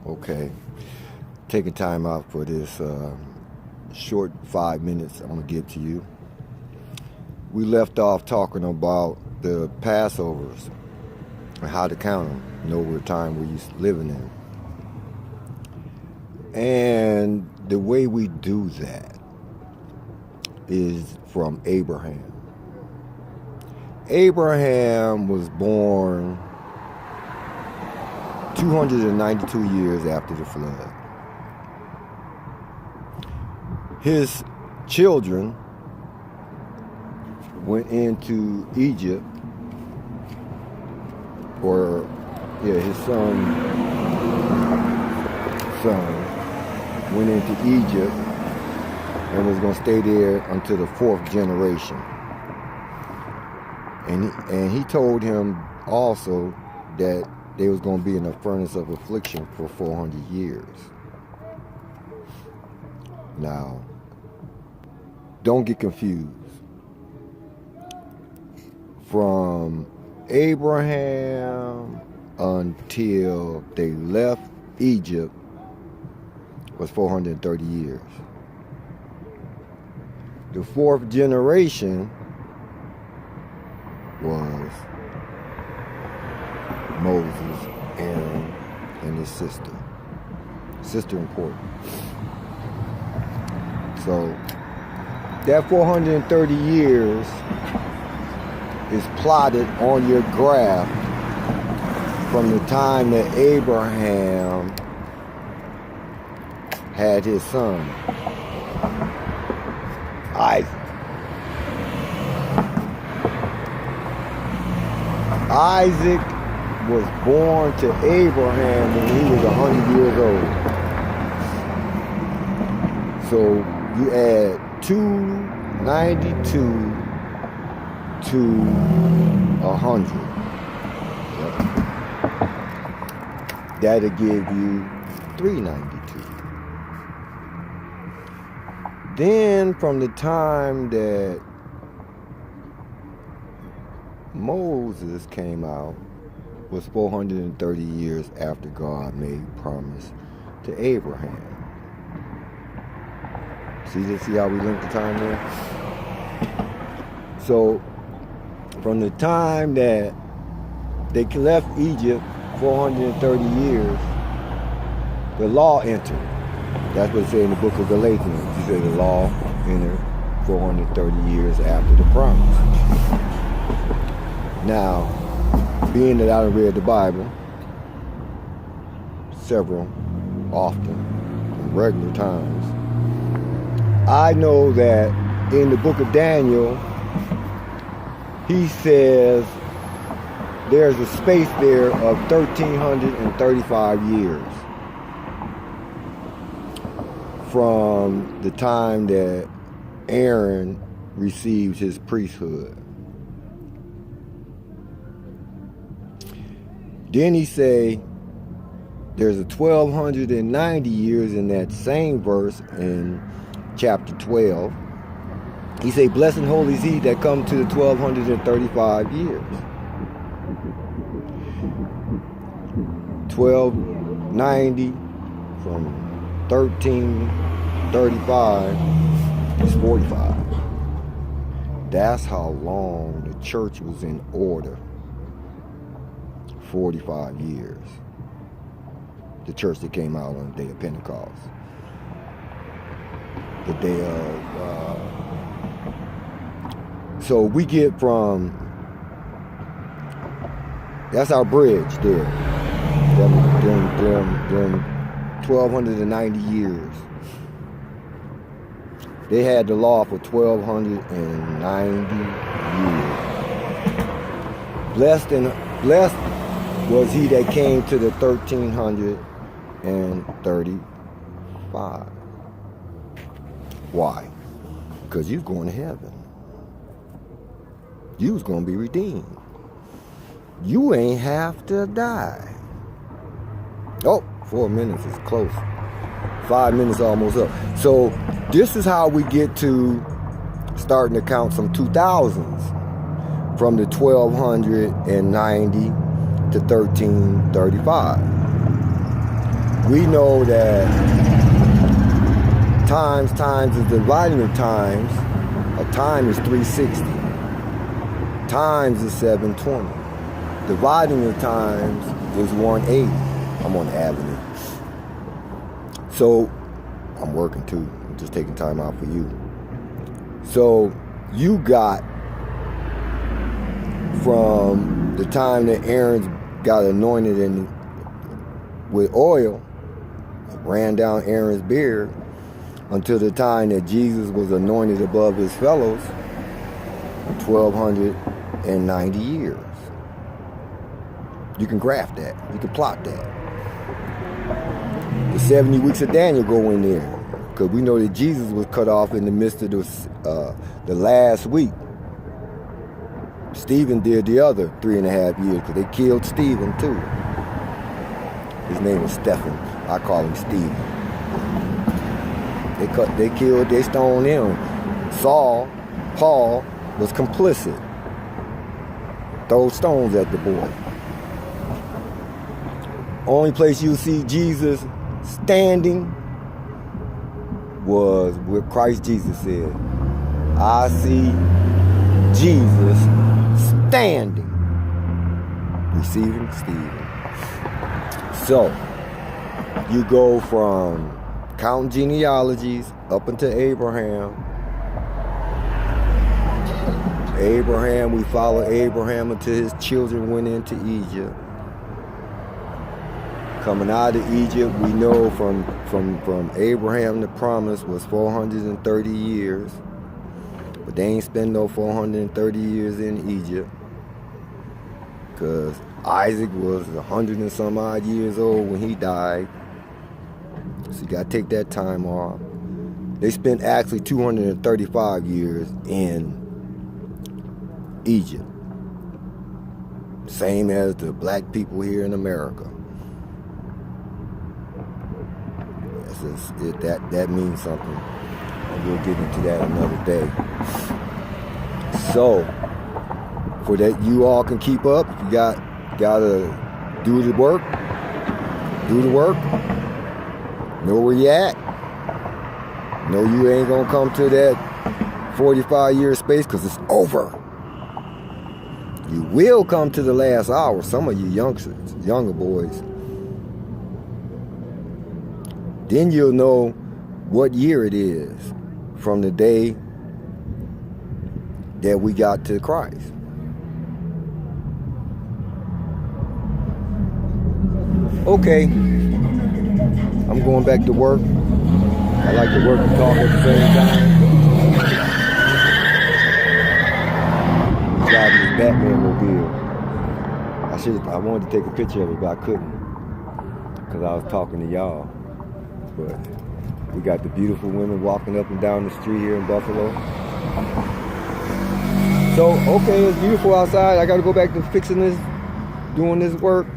Okay, taking time out for this short 5 minutes I'm going to give to you. We left off talking about the Passovers and how to count them, know what time we're living in. And the way we do that is from Abraham. Abraham was born 292 years after the flood. His children went into Egypt, his son went into Egypt and was going to stay there until the 4th generation. And he told him also that they was going to be in a furnace of affliction for 400 years. Now, don't get confused. From Abraham until they left Egypt was 430 years. The 4th generation was Moses, Aaron, and his sister. Sister important. So that 430 years is plotted on your graph from the time that Abraham had his son, Isaac. Isaac was born to Abraham when he was 100 years old. So you add 292 to 100. Yep. That'll give you 392. Then from the time that Moses came out was 430 years after God made promise to Abraham. See how we link the time there? So from the time that they left Egypt, 430 years, the law entered. That's what it said in the book of Galatians. He said the law entered 430 years after the promise. Now, being that I read the Bible often, regular times, I know that in the book of Daniel, he says there's a space there of 1,335 years from the time that Aaron received his priesthood. Then he say there's a 1,290 years in that same verse in chapter 12. He say, blessed and holy is he that come to the 1,235 years. 1,290 from 1,335 is 45. That's how long the church was in order. 45 years. The church that came out on the day of Pentecost. The day of... so we get from... That's our bridge there. Them 1,290 years. They had the law for 1,290 years. Blessed was he that came to the 1,335. Why? Because you was going to heaven. You was going to be redeemed. You ain't have to die. Oh, 4 minutes is close. 5 minutes almost up. So this is how we get to starting to count some 2000s from the 1,290 to 1,335. we know that times is the dividing of times. A time is 360. Times is 720. Dividing of times is 180. I'm on the avenue. So, I'm working too. I'm just taking time out for you. So, you got from the time that Aaron got anointed with oil, ran down Aaron's beard, until the time that Jesus was anointed above his fellows, 1,290 years. You can graph that. You can plot that. The 70 weeks of Daniel go in there, because we know that Jesus was cut off in the midst of the last week. Stephen did the other 3.5 years, because they killed Stephen too. His name was Stephen. I call him Stephen. They killed, they stoned him. Paul was complicit. Throw stones at the boy. Only place you see Jesus standing was where Christ Jesus said, I see Jesus standing, receiving Stephen. So, you go from counting genealogies up until Abraham. We follow Abraham until his children went into Egypt. Coming out of Egypt, we know from Abraham the promise was 430 years. But they ain't spend no 430 years in Egypt. Because Isaac was 100 and some odd years old when he died. So you got to take that time off. They spent actually 235 years in Egypt. Same as the black people here in America. That means something. And we'll get into that another day. So, for that you all can keep up, you gotta do the work. Know where you at. Know you ain't gonna come to that 45-year space because it's over. You will come to the last hour. Some of you younger boys. Then you'll know what year it is from the day that we got to Christ. Okay, I'm going back to work. I like to work and talk at the same time. I'm driving this Batman-mobile. I wanted to take a picture of it, but I couldn't because I was talking to y'all. But we got the beautiful women walking up and down the street here in Buffalo. So, okay, it's beautiful outside. I got to go back to fixing this, doing this work.